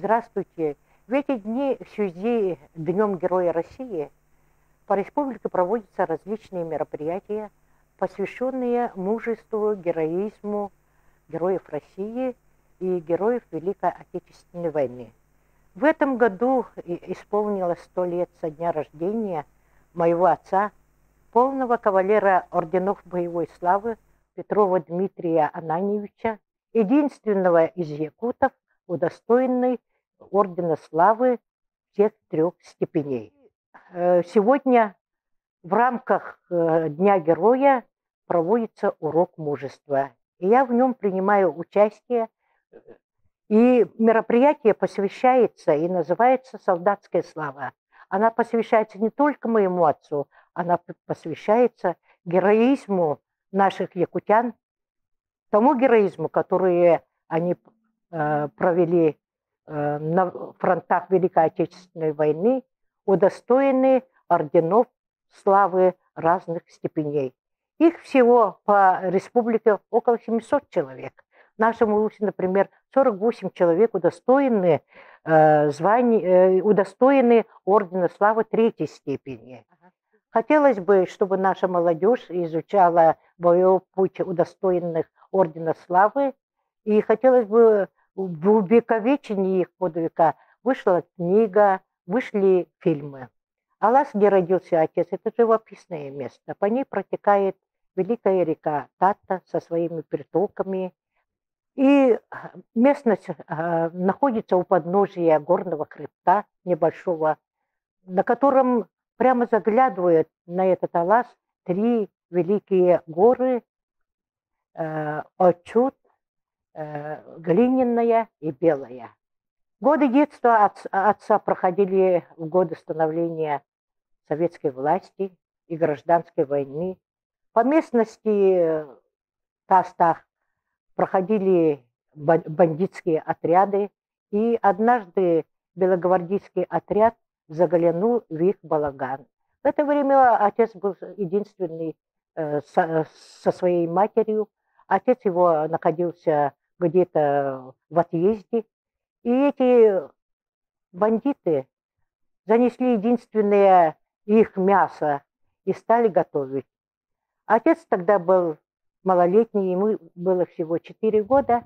Здравствуйте. В эти дни в связи с Днем Героя России по республике проводятся различные мероприятия, посвященные мужеству, героизму героев России и героев Великой Отечественной войны. В этом году исполнилось 100 лет со дня рождения моего отца, полного кавалера орденов боевой славы Петрова Дмитрия Ананьевича, единственного из якутов, удостоенный ордена славы всех 3 степеней. Сегодня в рамках Дня Героя проводится урок мужества. И я в нем принимаю участие. И мероприятие посвящается и называется «Солдатская слава». Она посвящается не только моему отцу, она посвящается героизму наших якутян, тому героизму, который они провели на фронтах Великой Отечественной войны, удостоены орденов славы разных степеней. Их всего по республике около 700 человек. В нашем Улусе, например, 48 человек удостоены удостоены ордена славы 3 степени. Хотелось бы, чтобы наша молодежь изучала боевой путь удостоенных ордена славы, и хотелось бы в увековечении их подвига вышла книга, вышли фильмы. Алас, где родился отец, это живописное место. По ней протекает великая река Тата со своими притоками. И местность находится у подножия горного хребта небольшого, на котором прямо заглядывают на этот Алас 3 великие горы: Очут, Глиняная и Белая. Годы детства отца проходили в годы становления советской власти и гражданской войны. По местности Тастах проходили бандитские отряды, и однажды белогвардейский отряд заглянул в их балаган. В это время отец был единственный со своей матерью. Отец его находился где-то в отъезде, и эти бандиты занесли единственное их мясо и стали готовить. Отец тогда был малолетний, ему было всего 4 года.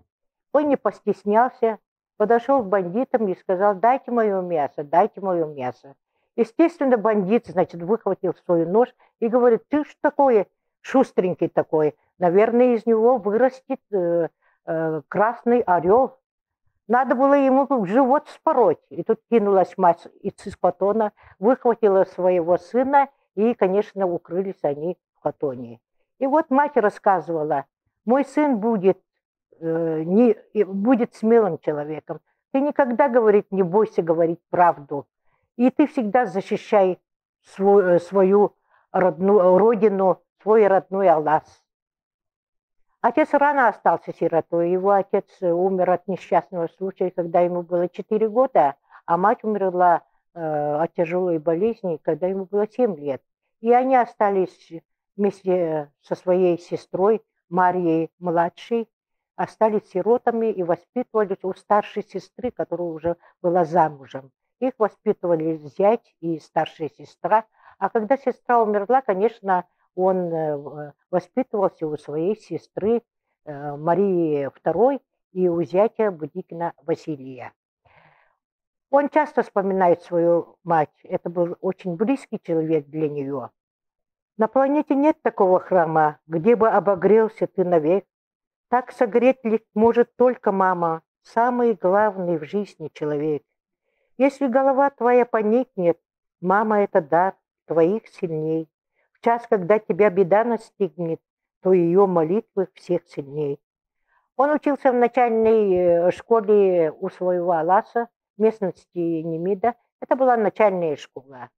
Он не постеснялся, подошел к бандитам и сказал: «Дайте мое мясо, дайте мое мясо». Естественно, бандит, значит, выхватил свой нож и говорит: «Ты ж такой шустренький такой, наверное, из него вырастет красный орел». Надо было ему в живот спороть. И тут кинулась мать из Цисхотона, выхватила своего сына, и, конечно, укрылись они в Хотоне. И вот мать рассказывала: «Мой сын будет смелым человеком. Ты никогда, говорит, не бойся говорить правду. И ты всегда защищай свою родину, свой родной Алас». Отец рано остался сиротой. Его отец умер от несчастного случая, когда ему было 4 года, а мать умерла от тяжелой болезни, когда ему было 7 лет. И они остались вместе со своей сестрой Марией младшей, остались сиротами и воспитывались у старшей сестры, которая уже была замужем. Их воспитывали зять и старшая сестра. А когда сестра умерла, конечно, он воспитывался у своей сестры Марии II и у зятя Будикина Василия. Он часто вспоминает свою мать. Это был очень близкий человек для нее. На планете нет такого храма, где бы обогрелся ты навек. Так согреть ли может только мама, самый главный в жизни человек. Если голова твоя поникнет, мама, это дар твоих сильней. В час, когда тебя беда настигнет, то ее молитвы всех сильней. Он учился в начальной школе у своего Аласа, местности Немида. Это была начальная школа.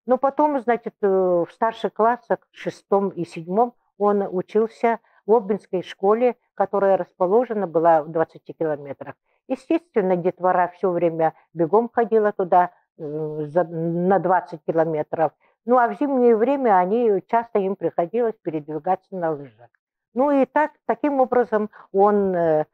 Но потом, значит, в старших классах, 6 и 7, он учился в Обнинской школе, которая расположена была в 20 километрах. Естественно, детвора все время бегом ходила туда на 20 километров. Ну, а в зимнее время часто им приходилось передвигаться на лыжах. Ну и таким образом он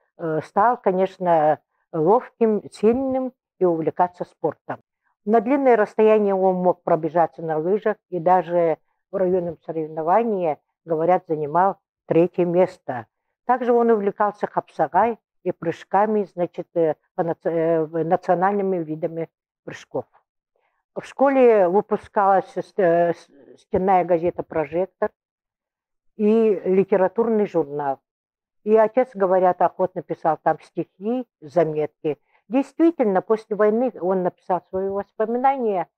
стал, конечно, ловким, сильным и увлекаться спортом. На длинное расстояние он мог пробежаться на лыжах и даже в районном соревновании, говорят, занимал 3-е место. Также он увлекался хапсагай и прыжками, значит, национальными видами прыжков. В школе выпускалась стенная газета «Прожектор» и литературный журнал. И отец, говорят, охотно писал там стихи, заметки. Действительно, после войны он написал свои воспоминания.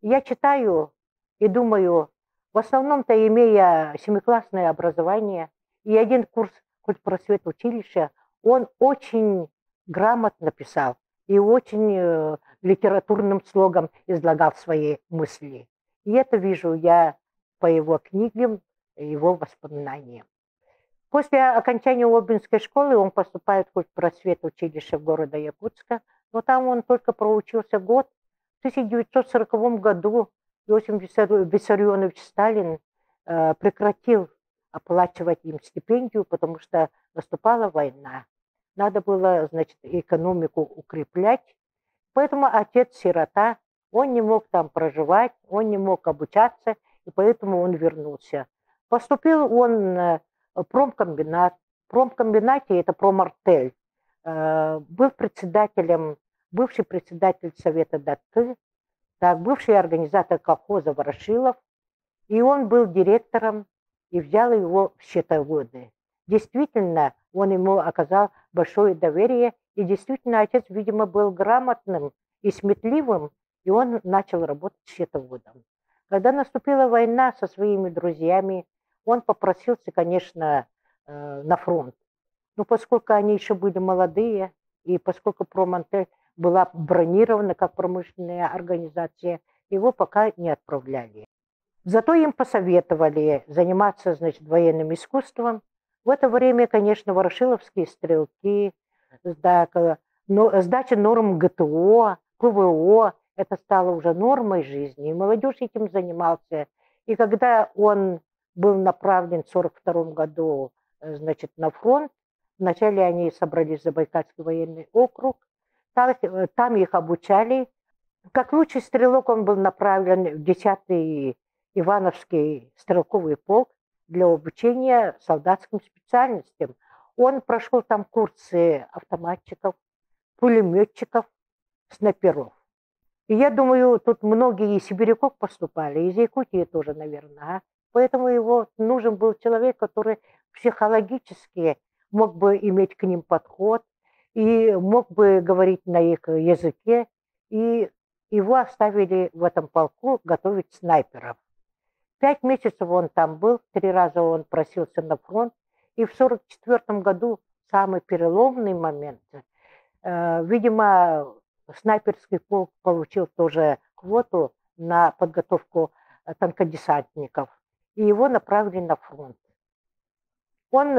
Я читаю и думаю, в основном-то, имея 7-классное образование и 1 курс культпросветучилища, он очень грамотно писал и очень литературным слогом излагал свои мысли. И это вижу я по его книгам, его воспоминаниям. После окончания Обнинской школы он поступает в культпросветучилище города Якутска, но там он только проучился год. В 1940 году Иосиф Виссарионович Сталин прекратил оплачивать им стипендию, потому что наступала война. Надо было, значит, экономику укреплять. Поэтому отец-сирота, он не мог там проживать, он не мог обучаться, и поэтому он вернулся. Поступил он в промкомбинат. В промкомбинате, это промартель, был председателем, бывший председатель Совета Даты, так, бывший организатор колхоза Ворошилов, и он был директором, и взял его в счетоводы. Действительно, он ему оказал большое доверие, и действительно отец, видимо, был грамотным и сметливым, и он начал работать счетоводом. Когда наступила война со своими друзьями, он попросился, конечно, на фронт. Но поскольку они еще были молодые, и поскольку Промантель была бронирована как промышленная организация, его пока не отправляли. Зато им посоветовали заниматься, значит, военным искусством. В это время, конечно, ворошиловские стрелки, сдача норм ГТО, ПВО, это стало уже нормой жизни, и молодежь этим занимался. И когда он был направлен в 1942 году, значит, на фронт, вначале они собрались в Забайкальский военный округ, там их обучали. Как лучший стрелок он был направлен в 10-й Ивановский стрелковый полк для обучения солдатским специальностям. Он прошел там курсы автоматчиков, пулеметчиков, снайперов. И я думаю, тут многие из сибиряков поступали, из Якутии тоже, наверное. Поэтому его нужен был человек, который психологически мог бы иметь к ним подход и мог бы говорить на их языке. И его оставили в этом полку готовить снайперов. 5 месяцев он там был, 3 раза он просился на фронт. И в 1944 году, самый переломный момент, видимо, снайперский полк получил тоже квоту на подготовку танкодесантников. И его направили на фронт. Он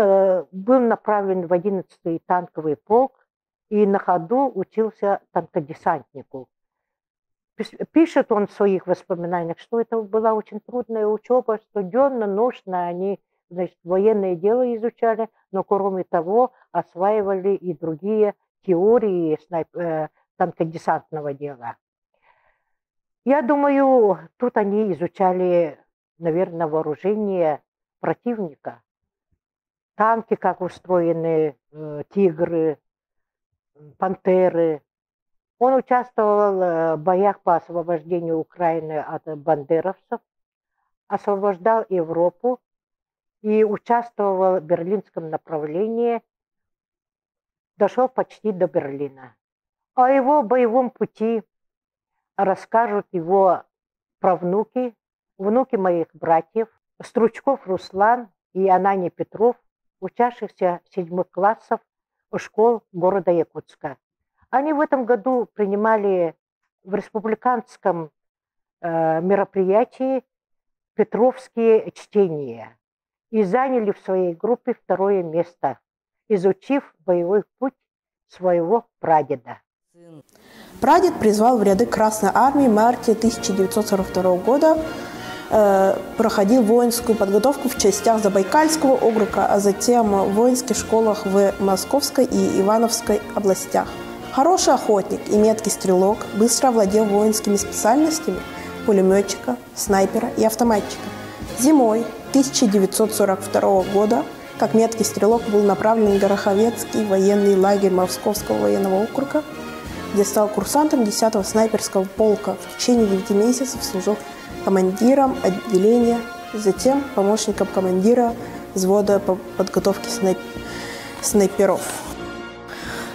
был направлен в 11-й танковый полк и на ходу учился танкодесантнику. Пишет он в своих воспоминаниях, что это была очень трудная учеба, что денно-ношно они, значит, военное дело изучали, но кроме того осваивали и другие теории танкодесантного дела. Я думаю, тут они изучали, наверное, вооружение противника. Танки, как устроены, тигры, пантеры. Он участвовал в боях по освобождению Украины от бандеровцев, освобождал Европу и участвовал в берлинском направлении, дошел почти до Берлина. О его боевом пути расскажут его правнуки, внуки моих братьев, Стручков Руслан и Анани Петров, учащихся 7 классов школ города Якутска. Они в этом году принимали в республиканском мероприятии Петровские чтения и заняли в своей группе 2-е место, изучив боевой путь своего прадеда. Прадед призвал в ряды Красной Армии в марте 1942 года, проходил воинскую подготовку в частях Забайкальского округа, а затем в воинских школах в Московской и Ивановской областях. Хороший охотник и меткий стрелок, быстро овладел воинскими специальностями пулеметчика, снайпера и автоматчика. Зимой 1942 года как меткий стрелок был направлен в Гороховецкий военный лагерь Московского военного округа, где стал курсантом 10-го снайперского полка. В течение 9 месяцев служил командиром отделения, затем помощником командира взвода по подготовке снайперов.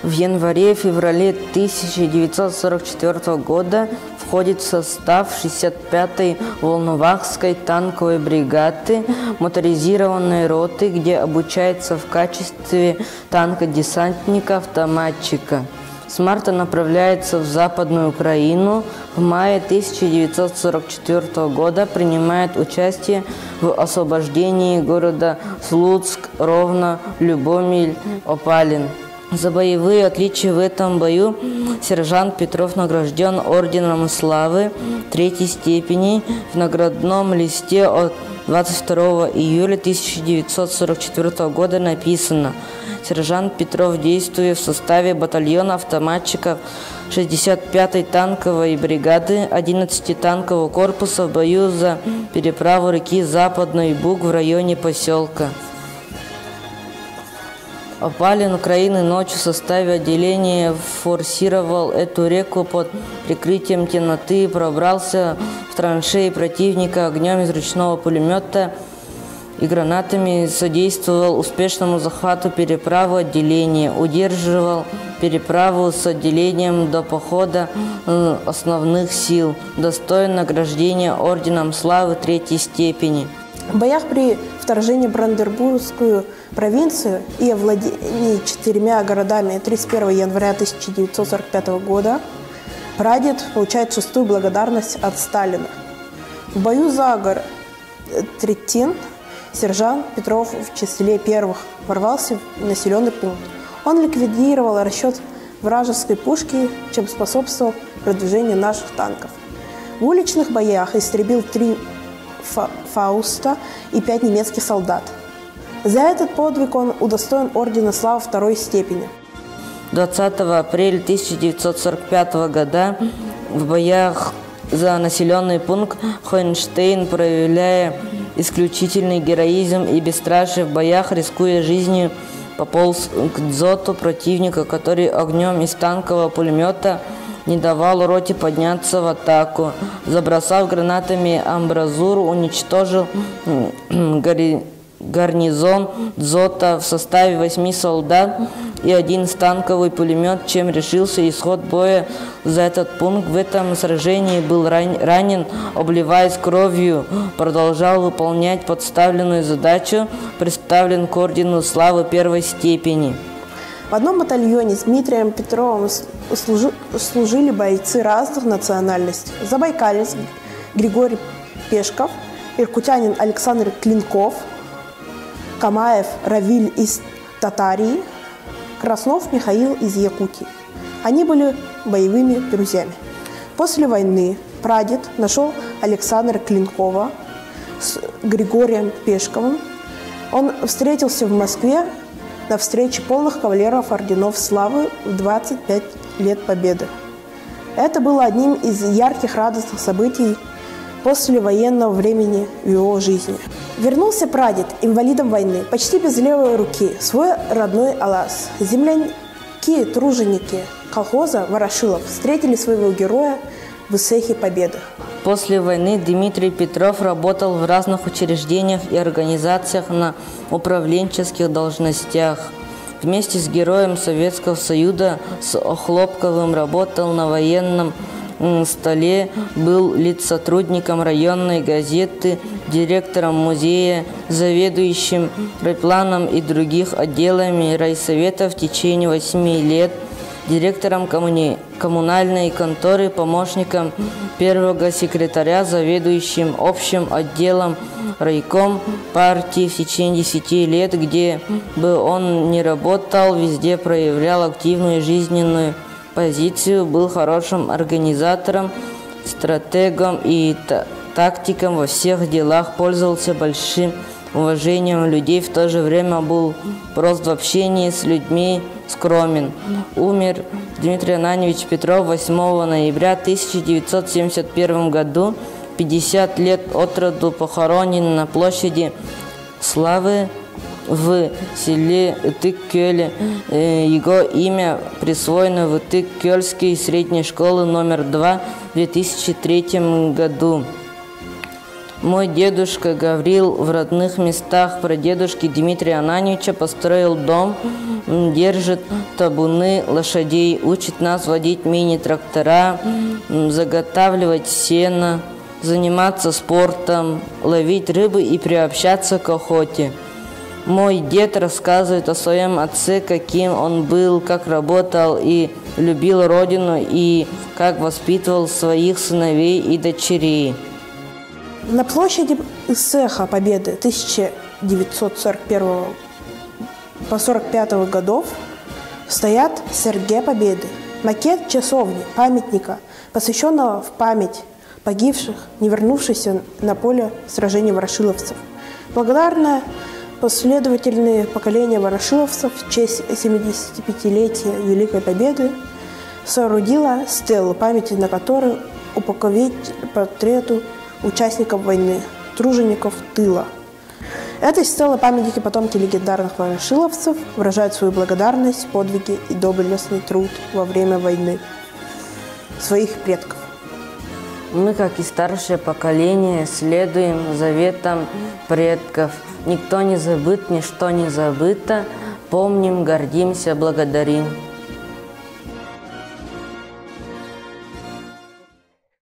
В январе-феврале 1944 года входит в состав 65-й Волновахской танковой бригады моторизированной роты, где обучается в качестве танкодесантника-автоматчика. С марта направляется в Западную Украину. В мае 1944 года принимает участие в освобождении города Слуцк, Ровно, Любомель, Опалин. За боевые отличия в этом бою сержант Петров награжден орденом Славы 3-й степени. В наградном листе от 22 июля 1944 года написано: сержант Петров, действуя в составе батальона автоматчиков 65-й танковой бригады 11-й танкового корпуса в бою за переправу реки Западный Буг в районе поселка Опалин, Украины, ночью в составе отделения форсировал эту реку под прикрытием темноты, пробрался в траншеи противника огнем из ручного пулемета и гранатами, содействовал успешному захвату переправы отделения, удерживал переправу с отделением до похода основных сил, достоин награждения орденом Славы 3-й степени. В боях при вторжении в Бранденбургскую провинцию и овладении 4 городами 31 января 1945 года прадед получает 6-ю благодарность от Сталина. В бою за город Третин сержант Петров в числе первых ворвался в населенный пункт. Он ликвидировал расчет вражеской пушки, чем способствовал продвижению наших танков. В уличных боях истребил 3 Фауста и 5 немецких солдат. За этот подвиг он удостоен ордена Славы 2-й степени. 20 апреля 1945 года в боях за населенный пункт Хойнштейн, проявляя исключительный героизм и бесстрашие в боях, рискуя жизнью, пополз к дзоту противника, который огнем из танкового пулемета не давал роте подняться в атаку. Забросав гранатами амбразуру, уничтожил гарнизон дзота в составе 8 солдат и 1 станковый пулемет, чем решился исход боя за этот пункт. В этом сражении был ранен, обливаясь кровью, продолжал выполнять подставленную задачу, представлен к ордену Славы 1-й степени. В одном батальоне с Дмитрием Петровым служили бойцы разных национальностей. Забайкалец Григорий Пешков, иркутянин Александр Клинков, Камаев Равиль из Татарии, Краснов Михаил из Якутии. Они были боевыми друзьями. После войны прадед нашел Александра Клинкова с Григорием Пешковым. Он встретился в Москве на встрече полных кавалеров орденов Славы в 25 лет Победы. Это было одним из ярких радостных событий после военного времени в его жизни. Вернулся прадед инвалидом войны, почти без левой руки, в свой родной Алас. Земляки, труженики колхоза Ворошилов встретили своего героя в Исехе Победы. После войны Дмитрий Петров работал в разных учреждениях и организациях на управленческих должностях. Вместе с героем Советского Союза с Охлопковым работал на военном столе, был лицсотрудником районной газеты, директором музея, заведующим райпланом и других отделами райсовета в течение 8 лет, директором коммунальной конторы, помощником первого секретаря, заведующим общим отделом райком партии в течение 10 лет. Где бы он ни работал, везде проявлял активную жизненную позицию, был хорошим организатором, стратегом и тактиком во всех делах, пользовался большим уважением людей, в то же время был прост в общении с людьми, скромен. Умер Дмитрий Ананьевич Петров 8 ноября 1971 году, 50 лет от роду, похоронен на площади Славы в селе Итык-Кёле. Его имя присвоено в Итык-Кёльской средней школы номер 2 в 2003 году. Мой дедушка Гаврил в родных местах прадедушки Дмитрия Ананьевича построил дом, держит табуны лошадей, учит нас водить мини-трактора, заготавливать сено, заниматься спортом, ловить рыбу и приобщаться к охоте. Мой дед рассказывает о своем отце, каким он был, как работал и любил родину, и как воспитывал своих сыновей и дочерей. На площади Цеха Победы 1941 по 1945 годов стоят Сергия Победы, макет часовни, памятника, посвященного в память погибших, не вернувшихся на поле сражений ворошиловцев. Благодарная последовательные поколения ворошиловцев в честь 75-летия Великой Победы соорудила стелу памяти, на которой упаковать портрету участников войны, тружеников тыла. Этой стелой памятники потомки легендарных ворошиловцев выражают свою благодарность, подвиги и доблестный труд во время войны своих предков. Мы, как и старшее поколение, следуем заветам предков. Никто не забыт, ничто не забыто. Помним, гордимся, благодарим.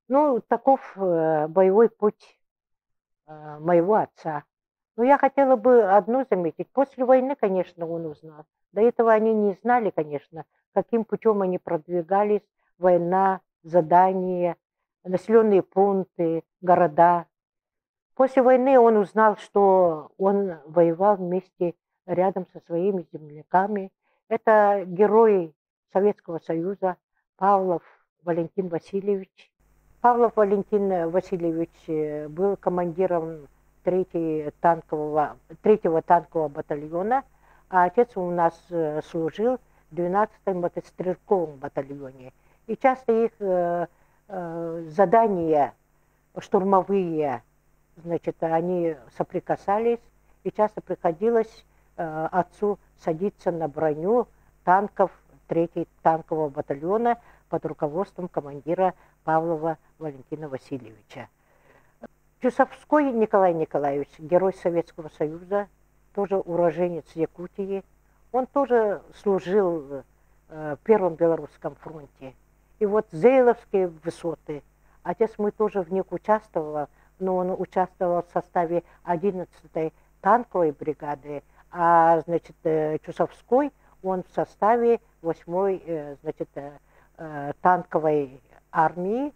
Ну, таков боевой путь моего отца. Но я хотела бы одно заметить. После войны, конечно, он узнал. До этого они не знали, конечно, каким путем они продвигались. Война, задания, населенные пункты, города. После войны он узнал, что он воевал вместе рядом со своими земляками. Это герой Советского Союза Павлов Валентин Васильевич. Павлов Валентин Васильевич был командиром 3-го танкового батальона, а отец у нас служил в 12-м мотострелковом батальоне. И часто их задания штурмовые, значит, они соприкасались, и часто приходилось отцу садиться на броню танков 3-го танкового батальона под руководством командира Павлова Валентина Васильевича. Чусовской Николай Николаевич, герой Советского Союза, тоже уроженец Якутии. Он тоже служил в Первом Белорусском фронте. И вот Зейловские высоты. Отец мой тоже в них участвовал, но он участвовал в составе 11-й танковой бригады, а, значит, Чусовской он в составе 8-й, значит, танковой армии,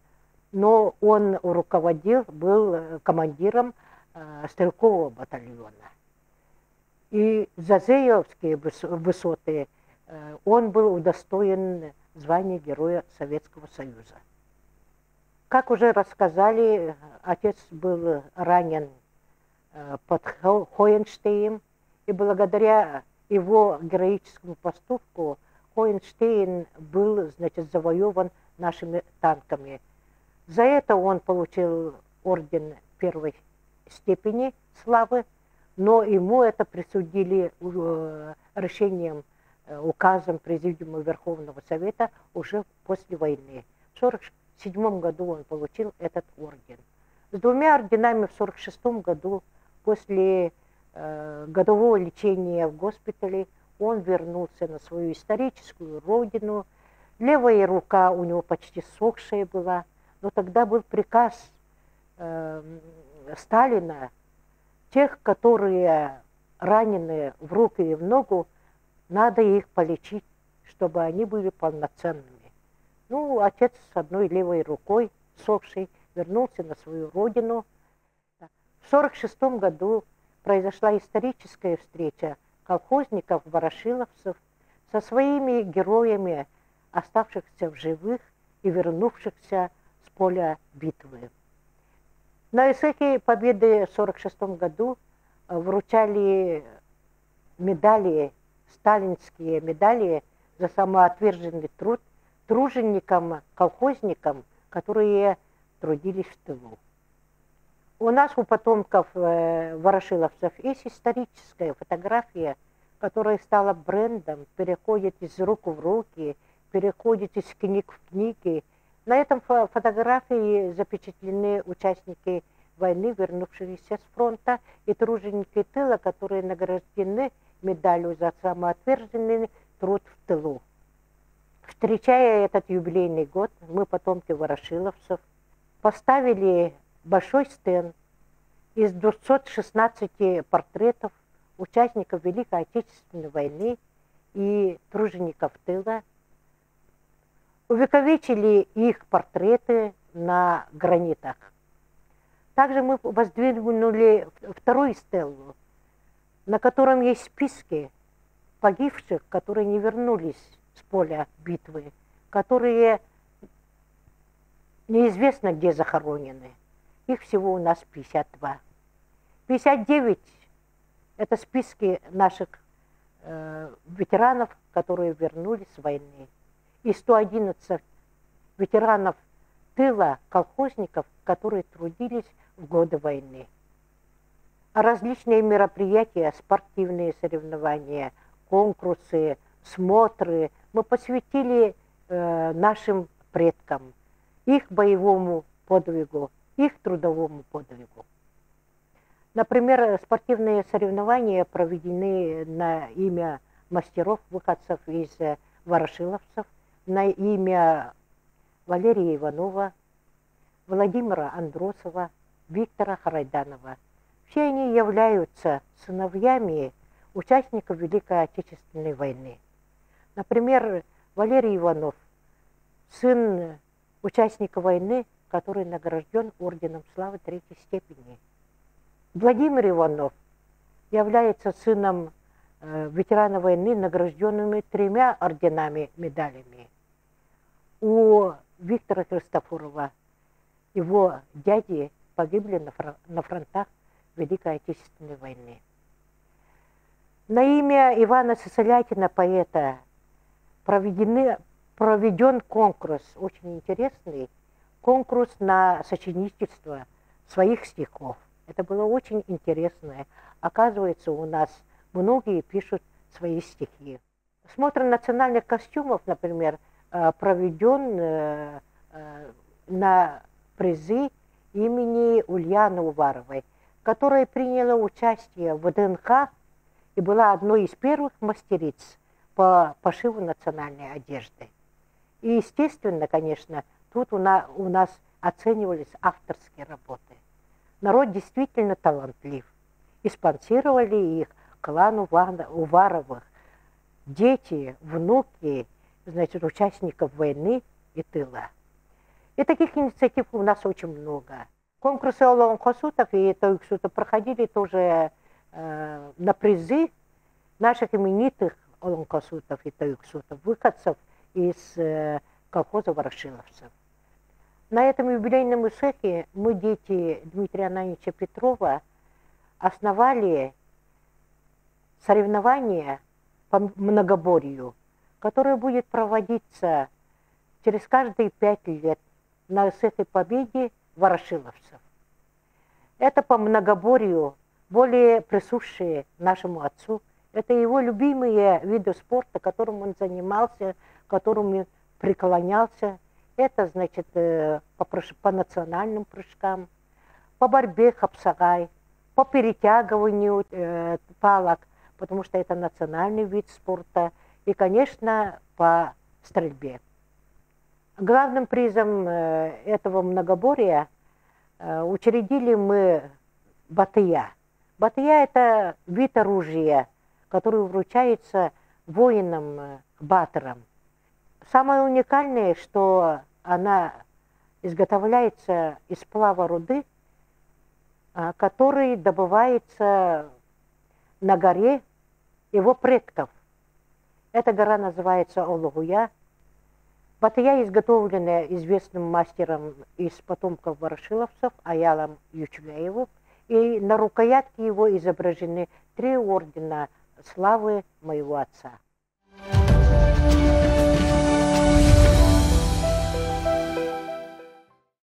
но он руководил, был командиром стрелкового батальона. И за Зейловские высоты он был удостоен звания Героя Советского Союза. Как уже рассказали, отец был ранен под Хоенштейном, и благодаря его героическому поступку Хоенштейн был, значит, завоеван нашими танками. За это он получил орден первой степени славы, но ему это присудили решением, указом Президиума Верховного Совета уже после войны. В 1947 году он получил этот орден. С 2 орденами в 1946 году, после годового лечения в госпитале, он вернулся на свою историческую родину. Левая рука у него почти сохшая была, но тогда был приказ Сталина: тех, которые ранены в руку и в ногу, надо их полечить, чтобы они были полноценными. Ну, отец с одной левой рукой, сохшей, вернулся на свою родину. В 1946 году произошла историческая встреча колхозников-ворошиловцев со своими героями, оставшихся в живых и вернувшихся с поля битвы. На Исехе Победы в 1946 году вручали медали, сталинские медали за самоотверженный труд труженикам, колхозникам, которые трудились в тылу. У нас, у потомков ворошиловцев, есть историческая фотография, которая стала брендом, переходит из рук в руки, переходит из книг в книги. На этом фотографии запечатлены участники войны, вернувшиеся с фронта, и труженики тыла, которые награждены медалью за самоотверженный труд в тылу. Встречая этот юбилейный год, мы, потомки ворошиловцев, поставили большой стенд из 216 портретов участников Великой Отечественной войны и тружеников тыла. Увековечили их портреты на гранитах. Также мы воздвинули вторую стелу, на котором есть списки погибших, которые не вернулись с поля битвы, которые неизвестно где захоронены. Их всего у нас 52. 59 – это списки наших ветеранов, которые вернулись с войны. И 111 ветеранов тыла, колхозников, которые трудились в годы войны. А различные мероприятия, спортивные соревнования, конкурсы, смотры мы посвятили нашим предкам, их боевому подвигу, их трудовому подвигу. Например, спортивные соревнования проведены на имя мастеров, выходцев из ворошиловцев, на имя Валерия Иванова, Владимира Андросова, Виктора Харайданова. Все они являются сыновьями участников Великой Отечественной войны. Например, Валерий Иванов, сын участника войны, который награжден орденом славы 3-й степени. Владимир Иванов является сыном ветерана войны, награжденными 3 орденами, медалями. У Виктора Христофорова его дяди погибли на фронтах Великой Отечественной войны. На имя Ивана Сысолятина, поэта, проведен конкурс, очень интересный, конкурс на сочинительство своих стихов. Это было очень интересно. Оказывается, у нас многие пишут свои стихи. Смотр национальных костюмов, например, проведен на призы имени Ульяны Уваровой, которая приняла участие в ДНХ и была одной из первых мастериц по пошиву национальной одежды. И, естественно, конечно, тут у нас оценивались авторские работы. Народ действительно талантлив. И спонсировали их клан Уваровых, дети, внуки, значит, участников войны и тыла. И таких инициатив у нас очень много. Конкурсы Олонхосутов и Тойксутов проходили тоже на призы наших именитых Олонхосутов и Тойксутов, выходцев из колхоза ворошиловцев. На этом юбилейном цехе мы, дети Дмитрия Ананьевича Петрова, основали соревнование по многоборью, которое будет проводиться через каждые 5 лет на цехе Победе ворошиловцев. Это по многоборью, более присущие нашему отцу. Это его любимые виды спорта, которым он занимался, которым преклонялся. Это, значит, по национальным прыжкам, по борьбе хапсагай, по перетягиванию палок, потому что это национальный вид спорта, и, конечно, по стрельбе. Главным призом этого многоборья учредили мы батыя. Батыя – это вид оружия, который вручается воинам-батырам. Самое уникальное, что она изготовляется из сплава руды, который добывается на горе его предков. Эта гора называется Олугуя. Батыя изготовлена известным мастером из потомков ворошиловцев Аялом Ючуляевым, и на рукоятке его изображены 3 ордена славы моего отца.